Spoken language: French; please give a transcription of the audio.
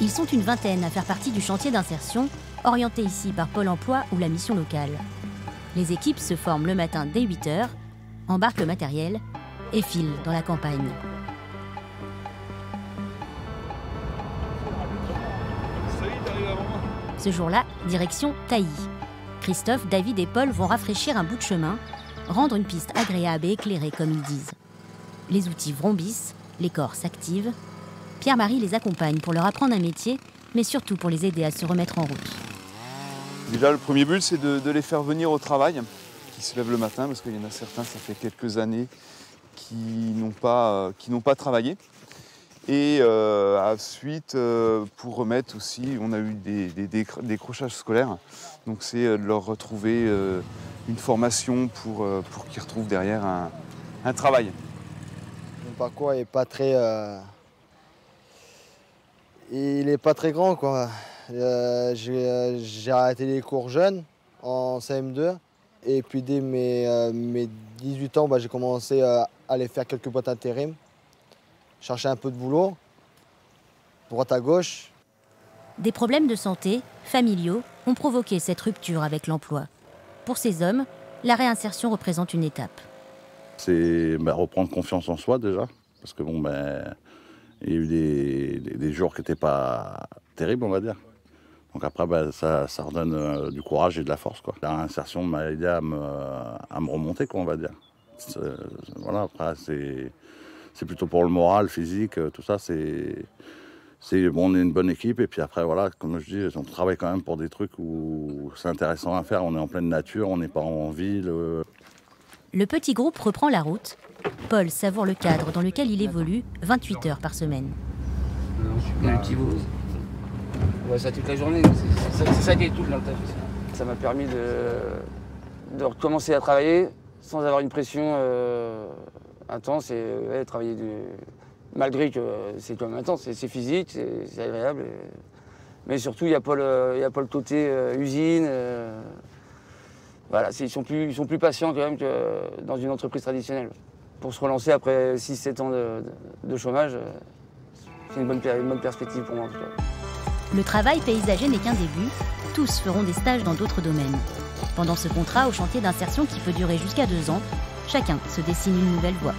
Ils sont une vingtaine à faire partie du chantier d'insertion, orienté ici par Pôle emploi ou la mission locale. Les équipes se forment le matin dès 8 h, embarquent le matériel et filent dans la campagne. Ce jour-là, direction Tailly. Christophe, David et Paul vont rafraîchir un bout de chemin, rendre une piste agréable et éclairée comme ils disent. Les outils vrombissent, les corps s'activent. Pierre-Marie les accompagne pour leur apprendre un métier, mais surtout pour les aider à se remettre en route. Déjà, le premier but, c'est de les faire venir au travail, qui se lèvent le matin, parce qu'il y en a certains, ça fait quelques années, qui n'ont pas travaillé. Et ensuite, pour remettre aussi, on a eu des décrochages scolaires. Donc c'est de leur retrouver une formation pour qu'ils retrouvent derrière un travail. Mon parcours n'est pas très... il n'est pas très grand, quoi. J'ai arrêté les cours jeunes en CM2. Et puis dès mes 18 ans, j'ai commencé à aller faire quelques boîtes intérim. Chercher un peu de boulot, droite à gauche. Des problèmes de santé, familiaux, ont provoqué cette rupture avec l'emploi. Pour ces hommes, la réinsertion représente une étape. C'est reprendre confiance en soi déjà, parce que il y a eu des jours qui n'étaient pas terribles, on va dire. Donc après, ça redonne du courage et de la force, quoi. La réinsertion m'a aidé à me remonter, quoi, on va dire. Voilà, après, c'est plutôt pour le moral, physique, tout ça. On est une bonne équipe. Et puis après, voilà, comme je dis, on travaille quand même pour des trucs où c'est intéressant à faire. On est en pleine nature, on n'est pas en ville. Le petit groupe reprend la route. Paul savoure le cadre dans lequel il évolue 28 heures par semaine. Le petit veau. On voit ça toute la journée. C'est ça qui est tout dans le taf. Ça m'a permis de recommencer à travailler sans avoir une pression intense et travailler malgré que c'est quand même intense, c'est physique, c'est agréable. Mais surtout, il y a pas le côté usine. Voilà, ils sont plus patients quand même que dans une entreprise traditionnelle. Pour se relancer après 6-7 ans de chômage, c'est une bonne perspective pour moi en tout cas. Le travail paysager n'est qu'un début. Tous feront des stages dans d'autres domaines. Pendant ce contrat au chantier d'insertion qui peut durer jusqu'à 2 ans, chacun se dessine une nouvelle voie.